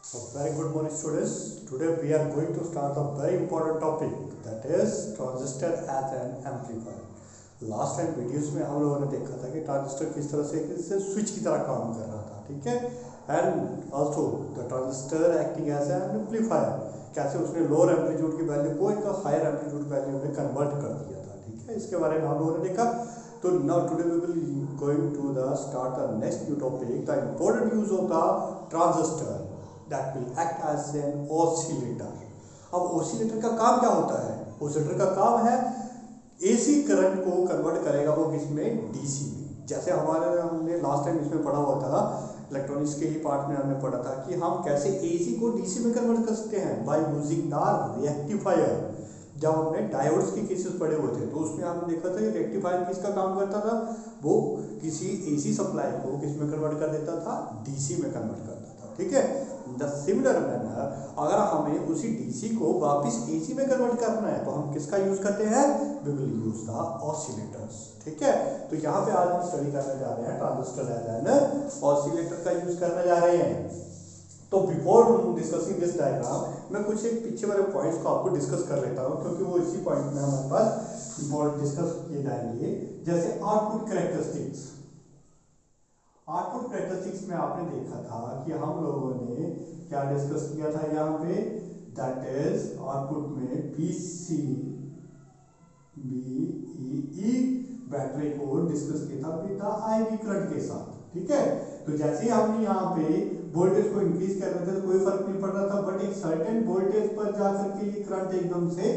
So very good morning students. Today we are going to start a very important topic that is transistor as an amplifier. Last time videos में हम लोगों ने देखा था कि transistor किस तरह से स्विच की तरह काम कर रहा था, ठीक है, and also the transistor acting as an amplifier, कैसे उसने लोअर एम्पलीट्यूड की वैल्यू को एक हायर एम्पलीट्यूड वैल्यू में कन्वर्ट कर दिया था, ठीक है, इसके बारे में हम लोगों ने देखा। तो now today we will going to the start the next new topic, the important use of the transistor that will act as an oscillator. अब ऑसिलेटर का काम क्या होता है? ऑसिलेटर का काम है एसी करंट को कन्वर्ट करेगा वो किसमें? डीसी में। जैसे हमने लास्ट टाइम इसमें पढ़ा हुआ था, इलेक्ट्रॉनिक्स के ही पार्ट में हमने पढ़ा था कि हम कैसे एसी को डीसी में कन्वर्ट कर सकते हैं बाय यूजिंग द रेक्टिफायर। जब हमने डायोड्स के केसेस पढ़े हुए थे तो उसमें हमने देखा था कि रेक्टिफायर किसका काम करता था, वो किसी एसी सप्लाई को किस में कन्वर्ट कर देता था? डीसी में कन्वर्ट करता था, ठीक है। द सिमिलर मैनर अगर हमें उसी डीसी को वापस एसी में कन्वर्ट करना है तो हम किसका यूज करते हैं? We will use the oscillators, ठीक है। तो यहाँ पे आज हम स्टडी करने जा रहे हैं ट्रांजिस्टर एज एन ऑसिलेटर का यूज करने जा रहे हैं। तो बिफोर डिस्कसिंग दिस डायग्राम मैं कुछ एक पीछे वाले पॉइंट्स को आपको डिस्कस कर लेता हूँ, क्योंकि वो इसी पॉइंट में हमारे पास इम्पोर्टेंट डिस्कस किए जाएंगे। जैसे आउटपुट कैरेक्टरिस्टिक्स, आउटपुट कैरेक्टरिस्टिक्स में आपने देखा था कि हम लोगों ने क्या डिस्कस किया था यहाँ पे, दैट इज आउटपुट में पीसी बीई बैटरी को डिस्कस किया था विद द आईवी करंट के साथ, ठीक है। तो जैसे ही हमने यहाँ पे वोल्टेज को इंक्रीज कर रहे थे तो कोई फर्क नहीं पड़ रहा था, बट एक सर्टेन वोल्टेज पर जाकर के ये करंट एकदम से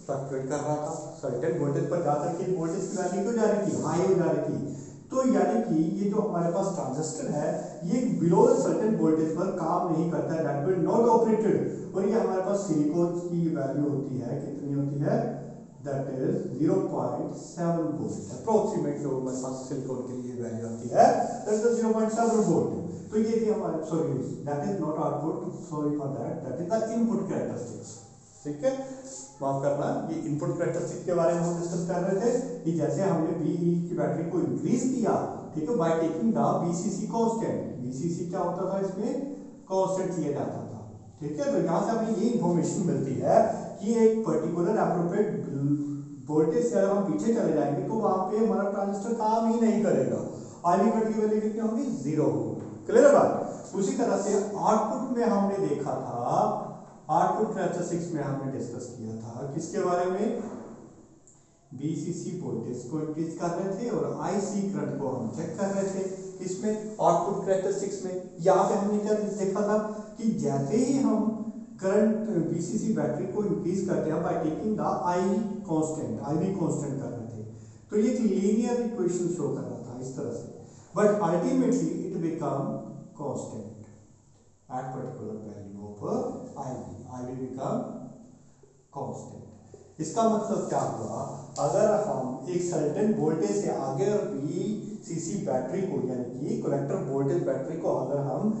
फ्लक्चुएट कर रहा था। सर्टेन वोल्टेज पर जाकर के वोल्टेज की वैल्यू क्यों जा रही थी? हाई हो जा रही थी। तो यानी कि ये जो हमारे पास ट्रांजिस्टर है ये बिलो सर्टेन वोल्टेज पर काम नहीं करता है, दैट विल नॉट ऑपरेटेड। और ये हमारे पास सिलिकॉन की वैल्यू होती है, कितनी होती है? दैट इज 0.7 वोल्ट अप्रोक्सीमेटली हमारे पास सिलिकॉन के लिए वैल्यू आती है, दैट इज 0.7 वोल्ट। तो ये थी हमारे, sorry that is not output, sorry for that is the input characteristics, ठीक है, माफ करना। ये इनपुट कैरेक्टरिस्टिक के बारे में हम डिस्कस कर रहे थे कि जैसे हमने बीई की बैटरी को इंक्रीज किया, ठीक है, by taking the BCC constant. BCC क्या होता था? इसमें कांस्टेंट लिया जाता था, ठीक है। तो यहाँ से हमें ये इंफॉर्मेशन मिलती है कि एक पर्टिकुलर एप्रोप्रिएट वोल्टेज से अगर हम पीछे चले जाएंगे तो वहां पे हमारा ट्रांजिस्टर काम ही नहीं करेगा, आईवी करंट की वैल्यू कितनी होगी? 0 होगी। क्लियर है बात? उसी तरह से आउटपुट में हमने देखा था, आउटपुट कैरेक्टरिस्टिक्स में हमने डिस्कस किया था किसके बारे में? बीसीसी वोल्टेज को इंक्रीज कर रहे थे और आईसी करंट को हम चेक कर रहे थे। इसमें आउटपुट कैरेक्टरिस्टिक्स में यहाँ पे हमने क्या देखा था कि जैसे ही हम करंट बीसीसी बैटरी को इंक्रीज करते हैं by taking the I constant, IV constant कर रहे थे, तो ये एक लीनियर इक्वेशन शो कर रहा था इस तरह से, but ultimately it become constant at particular value of IV, IV become constant. इसका मतलब क्या हुआ? अगर हम एक सर्टेन वोल्टेज से आगे बीसीसी बैटरी को, यानी कि कलेक्टर वोल्टेज बैटरी को अगर हम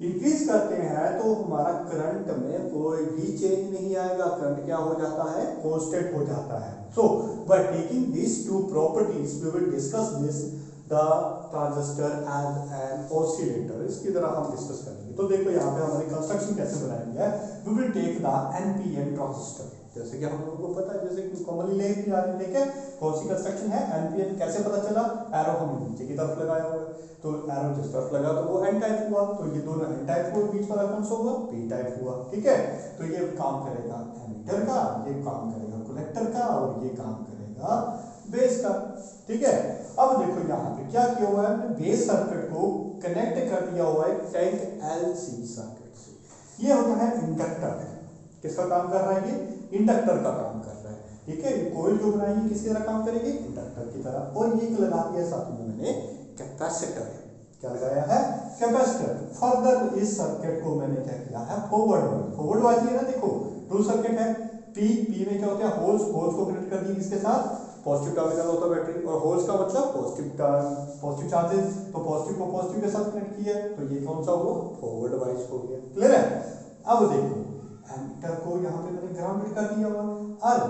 इंक्रीज करते हैं तो हमारा करंट में कोई भी चेंज नहीं आएगा, करंट क्या हो जाता है? कांस्टेंट हो जाता है। So by taking this two properties we will discuss this the transistor as an oscillator. इसकी तरह हम डिस्कस करेंगे। तो देखो यहाँ पे हमारी कंस्ट्रक्शन कैसे बनाएंगे है, we will take the NPN transistor, जैसे कि हम लोगों को पता है, जैसे कॉमनली ले लिया, ठीक है। कौन सी कंस्ट्रक्शन है? एनपीएन। कैसे पता चला? एरो हमने नीचे की तरफ लगाया हुआ है, तो एरो जिस तरफ लगा तो वो एन टाइप हुआ, तो ये दोनों एन टाइप हुए, बीच वाला कौन सा हुआ? पी टाइप हुआ, ठीक है। तो ये काम करेगा एमीटर का, ये काम करेगा कलेक्टर का, और ये काम करेगा बेस का, ठीक है। अब देखो यहाँ पे क्या किया हुआ है, हमने बेस सर्किट को कनेक्ट कर दिया हुआ है टैंक एलसी सर्किट से। ये होता है इंडक्टर। किसका काम कर रहा है? ये इंडक्टर का काम कर रहा है, ठीक है। कोयल जो बनाएंगे किसकी तरह काम करेगी? इंडक्टर की तरह। और ये लगा दिया साथ में मैंने कैपेसिटर। क्या लगाया है? कैपेसिटर। फर्दर इस सर्किट को मैंने क्या किया है? Forward wise. फॉरवर्ड वाइज है ना, देखो टू सर्किट है, पी में क्या होता है? होल्स। होल्स को कनेक्ट कर दी किसके साथ? पॉजिटिव टर्मिनल होता है बैटरी, और होल्स का मतलब पॉजिटिव चार्जेस, तो पॉजिटिव को पॉजिटिव के साथ कनेक्ट किया, तो ये कौन सा हुआ? फॉरवर्ड वाइज हो गया। क्लियर है? अब देखो एमीटर को यहाँ पे मैंने ग्राउंडेड कर दिया हुआ, और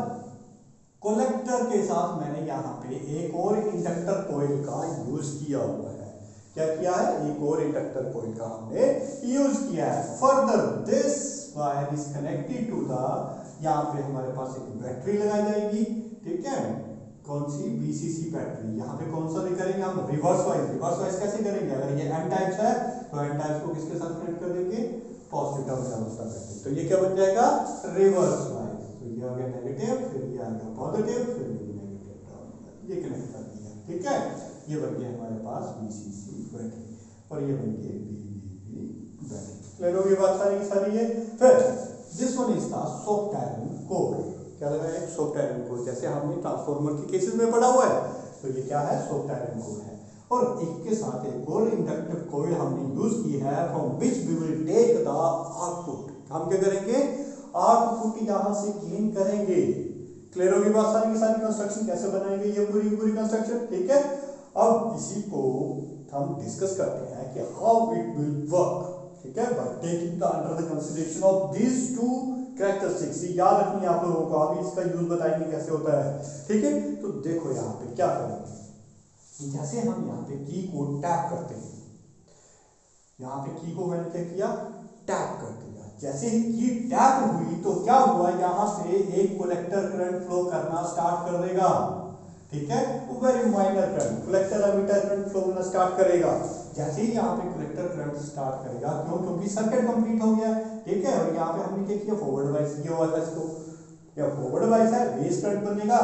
कलेक्टर के साथ मैंने यहाँ पे एक और इंडक्टर कॉइल का यूज किया हुआ है। क्या किया है, एक और इंडक्टर कॉइल का हमने यूज किया है। Further this wire is connected to the, यहाँ पे हमारे पास एक बैटरी लगाई जाएगी, ठीक है, कौन सी, बीसीसी बैटरी। यहाँ पे कौन सा करेंगे हम, रिवर्स वाइज। रिवर्स वाइज कैसे करेंगे, अगर ये एन टाइप्स है तो एन टाइप्स को किसके साथ कनेक्ट कर देंगे, पॉजिटिव टर्मिनल उसका बैटरी, तो ये क्या बन जाएगा, रिवर्स वाइज। तो ये आ गया नेगेटिव, फिर ये आ गया पॉजिटिव, फिर ये नेगेटिव टर्मिनल, ये कनेक्ट कर दिया, ठीक है। ये बन गया हमारे पास बीसीसी बैटरी और ये बन गई बीबीबी बैटरी। क्लियर होगी बात सारी की सारी है। फिर this one is the soft iron core, क्या लगा है, सॉफ्ट आयरन कोर, जैसे हमने ट्रांसफार्मर के केसेस में पढ़ा हुआ है, तो ये क्या है, सॉफ्ट आयरन कोर है। और इसके साथ एक और इंडक्टिव कॉइल हमने यूज की है, from which we will take the output. हम क्या करेंगे, आउटपुट यहां से गेन करेंगे। क्लियर होगी बात सारी की सारी। कंस्ट्रक्शन कैसे बनाएंगे, ये पूरी पूरी कंस्ट्रक्शन, ठीक है। अब इसी को हम डिस्कस करते हैं कि हाउ इट विल वर्क, ठीक है, by taking the under the consideration of these two characteristics. याद रखनी है आप लोगों को, अभी इसका यूज बताएंगे कैसे होता है, ठीक है। तो देखो यहाँ पे क्या करेंगे, जैसे हम यहाँ पे की को टैप करते हैं, यहाँ पे की को मैंने क्या किया, टैप कर दिया। जैसे ही की टैप हुई तो क्या हुआ, यहाँ से एक कलेक्टर करंट फ्लो करना स्टार्ट कर देगा, ठीक है, वो very minor current, collector emitter current flow होना स्टार्ट करेगा। जैसे ही यहाँ पे कलेक्टर करंट स्टार्ट करेगा, क्यों, क्योंकि सर्किट कंप्लीट हो गया, ठीक है। और यहाँ पे हमने क्या किया, फॉरवर्ड वाइज किया हुआ था इसको, या फॉरवर्ड वाइज है, बेस करंट बनेगा,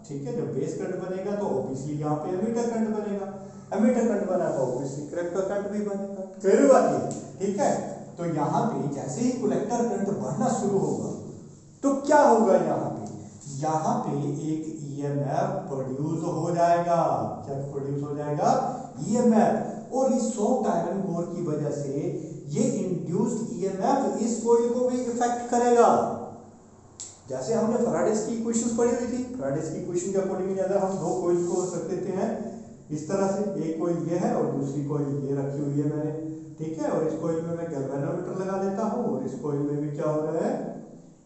ठीक है। जब बेस करंट बनेगा तो ऑब्वियसली यहाँ पे एमिटर करंट बनेगा, एमिटर करंट बना तो ऑब्वियसली कलेक्टर करंट भी बनेगा। क्लियर बात है, ठीक है। तो यहाँ पे जैसे ही कलेक्टर करंट बढ़ना शुरू होगा तो क्या होगा, यहाँ पे एक ईएमएफ प्रोड्यूस हो जाएगा। क्या प्रोड्यूस हो जाएगा, ईएमएफ। और इस सॉफ्ट आयरन कोर की वजह से ये इंड्यूस्ड ईएमएफ इस कॉइल को भी इफेक्ट करेगा। जैसे हमने फैराडेज की इक्वेशंस पढ़ी हुई थी, फैराडेज की इक्वेशन के अकॉर्डिंग अगर हम दो कॉइल्स को रख देते हैं इस तरह से, एक कॉइल ये है और दूसरी कॉइल ये रखी हुई है मैंने, ठीक है। और इस कॉइल में मैं गैल्वेनोमीटर लगा देता हूँ और इस कॉइल में भी क्या हो रहा है,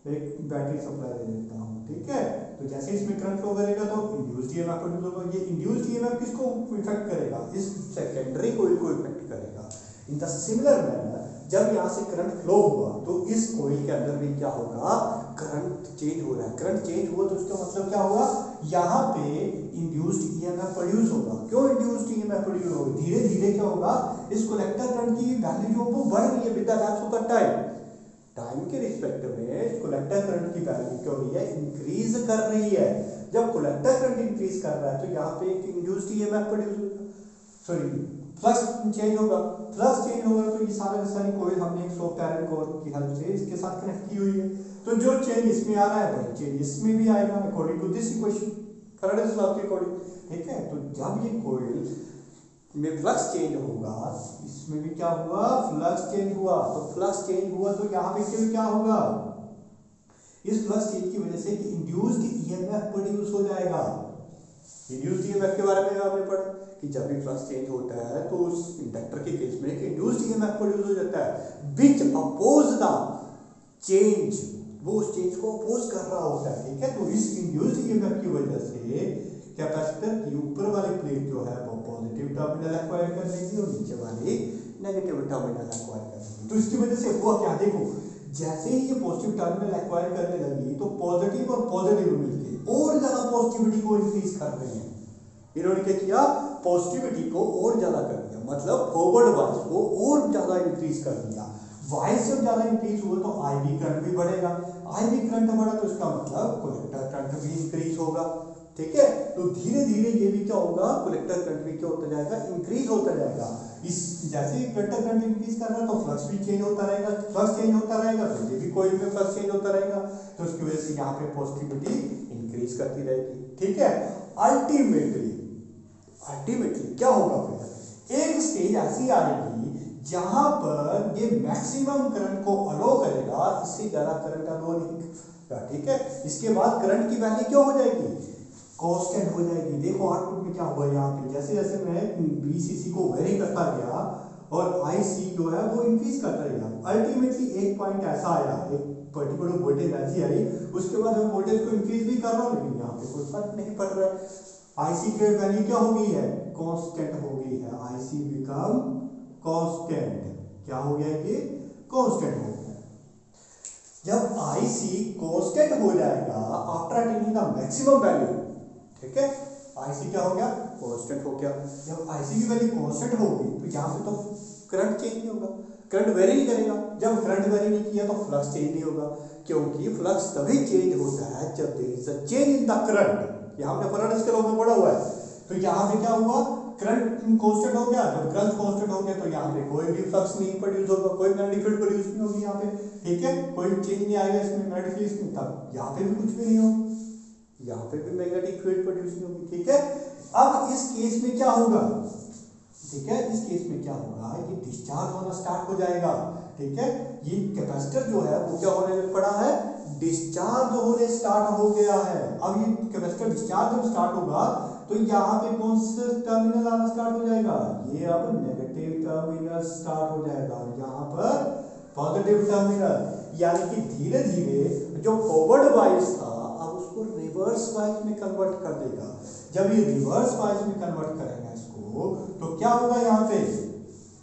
एक बैटरी सप्लाई दे देता हूँ, ठीक है। तो जैसे इसमें करंट फ्लो करेगा तो इंड्यूस्ड ईएमएफ प्रोड्यूस होगा। ये इंड्यूस्ड ईएमएफ किसको इफेक्ट करेगा, इस सेकेंडरी कॉइल को इफेक्ट करेगा। इन द सिमिलर मैनर जब यहाँ से करंट फ्लो हुआ तो इस कॉइल के अंदर भी क्या होगा, करंट चेंज हो रहा है। करंट चेंज हुआ तो उसका मतलब क्या होगा, यहाँ पे इंड्यूस्ड ईएमएफ प्रोड्यूस होगा। क्यों इंड्यूस्ड ईएमएफ प्रोड्यूस होगा, धीरे धीरे क्या होगा, इस कलेक्टर करंट की वैल्यू जो वो बढ़ रही है with the lapse of the time के रिस्पेक्ट में कलेक्टर करंट की वैल्यू क्या हो रही है, इंक्रीज कर रही है। जब कलेक्टर करंट इंक्रीज कर रहा है तो यहाँ पे एक इंड्यूस्ड ईएमएफ प्रोड्यूस होगा, सॉरी फ्लक्स चेंज होगा। फ्लक्स चेंज होगा तो ये सारा सारी कॉइल हमने एक सॉफ्ट आयरन कोर की हेल्प से इसके साथ कनेक्ट की हुई है। तो जो चेंज इसमें आ रहा है वही चेंज इसमें भी आएगा, according to this equation, Faraday's law के अकॉर्डिंग, ठीक है। तो जब ये कॉइल में फ्लक्स चेंज होगा, इसमें भी क्या हुआ, फ्लक्स चेंज हुआ। तो फ्लक्स चेंज हुआ तो यहाँ पे क्या होगा, इस फ्लक्स चेंज की वजह से कि इंड्यूस्ड ईएमएफ प्रोड्यूस हो जाएगा। इंड्यूस्ड ईएमएफ के बारे में आपने पढ़ा कि जब भी फ्लक्स चेंज होता है तो उस इंडक्टर के केस में एक इंड्यूस्ड ईएमएफ प्रोड्यूस हो जाता है व्हिच अपोज द चेंज, वो उस चेंज को अपोज कर रहा होता है, ठीक है। तो इस इंड्यूस्ड ईएमएफ की वजह से कैपेसिटर की ऊपर वाली प्लेट जो है वो पॉजिटिव टर्मिनल एक्वायर कर लेगी और नीचे वाली नेगेटिव टर्मिनल एक्वायर कर लेगी। तो इसकी वजह से हुआ क्या, देखो जैसे ही ये पॉजिटिव टर्मिनल एक्वायर करने लगी तो पॉजिटिव और पॉजिटिव मिलके और ज्यादा पॉजिटिविटी को इंक्रीज कर रहे हैं। इन्होंने क्या किया, पॉजिटिविटी को और ज्यादा कर दिया, मतलब फॉरवर्ड वाइज को और ज्यादा इंक्रीज कर दिया। वाइज जब ज्यादा इंक्रीज हुआ तो आईवी करंट भी बढ़ेगा, आईवी करंट बढ़ा तो इसका मतलब कलेक्टर करंट भी इंक्रीज होगा, ठीक है। तो धीरे धीरे ये भी क्या होगा, कलेक्टर करंट भी क्या होता जाएगा, इंक्रीज होता जाएगा। इस जैसे ही कलेक्टर करंट इंक्रीज कर रहा है तो फ्लक्स भी चेंज होता रहेगा, फ्लक्स चेंज होता रहेगा तो ये भी कॉइल में फ्लक्स चेंज होता रहेगा, तो उसकी वजह से यहाँ पे पॉजिटिविटी इंक्रीज करती रहेगी, ठीक है। अल्टीमेटली क्या होगा, फिर एक स्टेज ऐसी आएगी जहां पर ये मैक्सिमम करंट को अलो करेगा, इससे ज्यादा करंट अलो नहीं करेगा, ठीक है। इसके बाद करंट की वैल्यू क्या हो जाएगी, कांस्टेंट हो जाएगी। देखो आउटपुट में क्या हुआ, यहाँ पे जैसे जैसे मैं बीसीसी को वेरी करता गया और आईसी जो है वो इंक्रीज करता गया, अल्टीमेटली एक पॉइंट ऐसा आया, एक पर्टिकुलर वोल्टेज ऐसी आई, उसके बाद मैं वोल्टेज को इंक्रीज भी कर रहा हूँ लेकिन यहाँ पे कोई फर्क नहीं पड़ रहा है। आईसी की वैल्यू क्या हो गई है, कांस्टेंट हो गई है, आईसी बिकम कांस्टेंट। क्या हो गया ये? कांस्टेंट हो गया। जब आईसी कांस्टेंट हो जाएगा after attaining the maximum value, ठीक है, आईसी क्या हो गया? कांस्टेंट हो गया। जब आईसी की वैल्यू कांस्टेंट होगी तो यहाँ पे तो करंट चेंज नहीं होगा, करंट वेरी नहीं करेगा। जब करंट वेरी नहीं किया तो फ्लक्स चेंज नहीं होगा, क्योंकि फ्लक्स तभी चेंज होता है जब there is a change in the current. यहाँ हमने फैराडे के लॉ में पढ़ा हुआ है। तो यहाँ पे क्या हुआ? करंट कांस्टेंट हो गया। जब करंट कांस्टेंट हो गया तो यहाँ पे कोई भी फ्लक्स नहीं प्रोड्यूस होगा, कोई मैग्नेटिक फील्ड प्रोड्यूस नहीं होगी यहाँ पे, ठीक है, कोई चेंज नहीं आएगा इसमें मैग्नेटिक फील्ड में। तब यहाँ पे भी कुछ भी नहीं होगा, यहाँ पे भी मैग्नेटिक फील्ड प्रोड्यूस नहीं होगी, ठीक है। अब इस केस में क्या होगा? ठीक है, इस केस में क्या होगा? ये डिस्चार्ज होना स्टार्ट हो जाएगा, ठीक है। ये कैपेसिटर जो है वो क्या होने लग पड़ा है? डिस्चार्ज होने स्टार्ट हो गया है। अब ये कैपेसिटर डिस्चार्ज जब स्टार्ट होगा तो यहाँ पे कौन सा टर्मिनल आना स्टार्ट हो जाएगा? ये अब नेगेटिव टर्मिनल स्टार्ट हो जाएगा, यहाँ पर पॉजिटिव टर्मिनल। यानी कि धीरे धीरे जो फॉरवर्ड वाइज था अब उसको रिवर्स वाइज में कन्वर्ट कर देगा। जब ये रिवर्स वाइज में कन्वर्ट करेगा इसको तो क्या होगा? यहाँ पे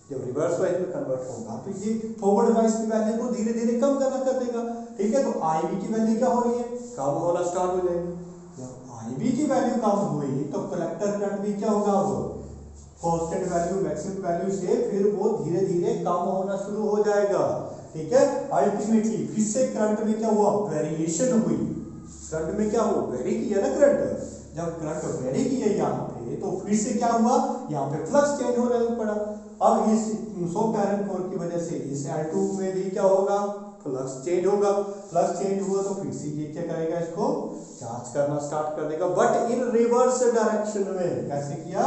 जब रिवर्स वाइज में कन्वर्ट होगा तो ये फॉरवर्ड वाइज की वैल्यू को धीरे धीरे कम करना कर देगा, ठीक है। तो आईवी की वैल्यू क्या हो रही है? कम होना स्टार्ट हो जाएगी। जब आईवी की वैल्यू कम हुई तो कलेक्टर करंट भी क्या होगा? अब कांस्टेंट वैल्यू मैक्सिमम वैल्यू से फिर वो धीरे धीरे कम होना शुरू हो जाएगा, ठीक है। अल्टीमेटली फिर से करंट में क्या हुआ? वेरिएशन हुई। करंट में क्या हुआ? वेरी किया ना करंट। जब करंट वेरी किया यहाँ पे तो फिर से क्या हुआ? यहाँ पे फ्लक्स चेंज होने लग पड़ा। अब इस सोफ्ट आयरन कोर की वजह से इस L2 में भी क्या होगा? फ्लक्स चेंज होगा। फ्लक्स चेंज हुआ तो फिर से ये क्या करेगा? इसको चार्ज करना स्टार्ट कर देगा, बट इन रिवर्स डायरेक्शन में। कैसे किया?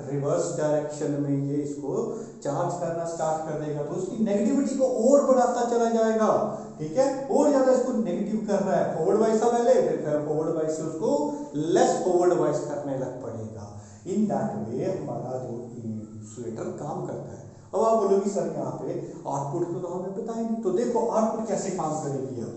रिवर्स डायरेक्शन में ये इसको चार्ज करना स्टार्ट कर देगा, तो उसकी नेगेटिविटी को और बढ़ाता चला जाएगा, ठीक है। और ज्यादा इसको नेगेटिव कर रहा है, फॉरवर्ड वाइज था पहले, फिर फॉरवर्ड वाइज से उसको लेस फॉरवर्ड वाइज करने लग पड़ेगा। इन दैट वे हमारा जो इंसुलेटर काम करता है। अब आप बोलोगे सर यहाँ पे आउटपुट तो हमें पता ही नहीं, तो देखो आउटपुट कैसे काम करेगी। अब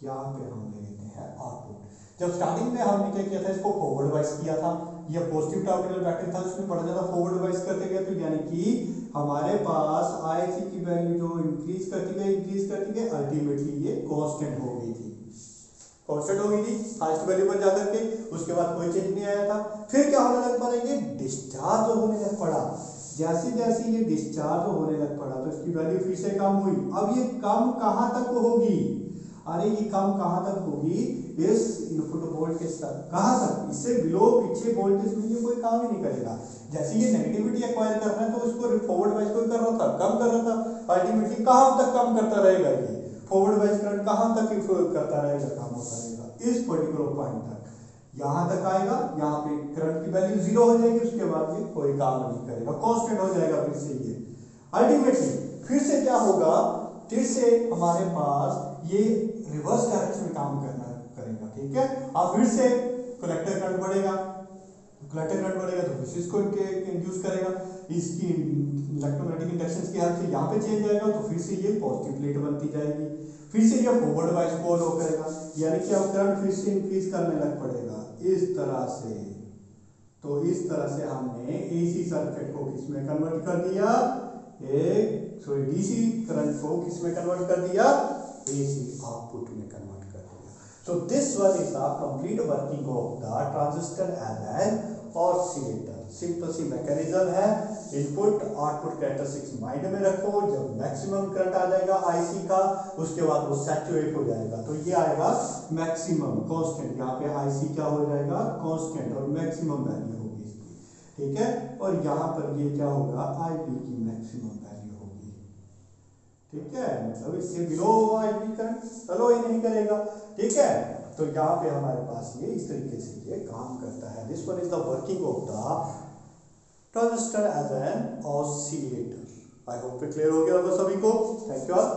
यहाँ पे हम ले लेते हैं आउटपुट। जब स्टार्टिंग में हमने क्या किया था? इसको फॉरवर्ड वाइज किया था। ये पॉजिटिव टर्मिनल बैटरी था, उसमें बड़ा ज्यादा फॉरवर्ड वाइज करते गए, तो यानी कि हमारे पास आईसी की वैल्यू जो इंक्रीज करती गई अल्टीमेटली ये कांस्टेंट हो गई थी, कांस्टेंट हो गई थी हाईएस्ट वैल्यू पर जाकर के। उसके बाद कोई चेंज नहीं आया था। फिर क्या होने लग पड़ा? ये डिस्चार्ज होने लग पड़ा। जैसे जैसे ये डिस्चार्ज होने लग पड़ा तो इसकी वैल्यू फिर से कम हुई। अब ये कम कहां तक होगी? अरे ये कम कहां तक होगी? इस इनपुट वोल्टेज तक। कहां तक? इससे बिलो पीछे वोल्टेज में ये कोई काम ही नहीं करेगा। जैसे ये नेगेटिविटी एक्वायर कर रहा है तो इसको फॉरवर्ड वाइज कोई कर रहा था, कम कर रहा था। अल्टीमेटली कहां तक कम करता रहेगा? ये फॉरवर्ड वाइज करंट कहां तक इन्फ्लुएंस करता रहेगा? कम होता रहेगा इस पर्टिकुलर पॉइंट तक। यहां तक आएगा, यहाँ पे करंट की वैल्यू 0 हो जाएगी, उसके बाद ये कोई काम नहीं करेगा, कांस्टेंट हो जाएगा फिर से ये। अल्टीमेटली फिर से क्या होगा? फिर से हमारे पास ये रिवर्स डायरेक्शन में काम करेगा, ठीक है। अब फिर से कलेक्टर करंट बढ़ेगा, कलेक्टर करंट बढ़ेगा तो फिर इसको इंड्यूस करेगा। इसकी इलेक्ट्रोमैग्नेटिक इंडक्शन की हेल्प से यहाँ पे चेंज आएगा तो फिर से ये पॉजिटिव प्लेट बनती जाएगी। फिर से ये फॉरवर्ड वाइज को लो करेगा, यानी कि अब करंट फिर से इंक्रीज करने लग पड़ेगा इस तरह से। तो इस तरह से हमने एसी सर्किट को किस में कन्वर्ट कर दिया? डीसी करंट को किस में कन्वर्ट कर दिया? एसी आउटपुट में कन्वर्ट कर दिया। So this one is the complete working of the transistor as an oscillator. Simple सी मैकेनिज्म है। इनपुट आउटपुट कैरेक्टरिस्टिक्स माइंड में रखो। जब मैक्सिमम करंट आ जाएगा आईसी का, उसके बाद वो सैचुरेट हो जाएगा तो ये आएगा मैक्सिमम कांस्टेंट। यहाँ पे आईसी क्या हो जाएगा? कांस्टेंट, और मैक्सिमम वैल्यू होगी इसकी, ठीक है। और यहाँ पर ये क्या होगा? आईपी की मैक्सिमम वैल्यू होगी, ठीक है। मतलब इससे बिलो आईपी करंट चलो ही नहीं करेगा, ठीक है। तो यहाँ पे हमारे पास ये इस तरीके से ये काम करता है। This one is the working of the transistor as an oscillator. I hope clear हो गया होगा सभी को। Thank you all.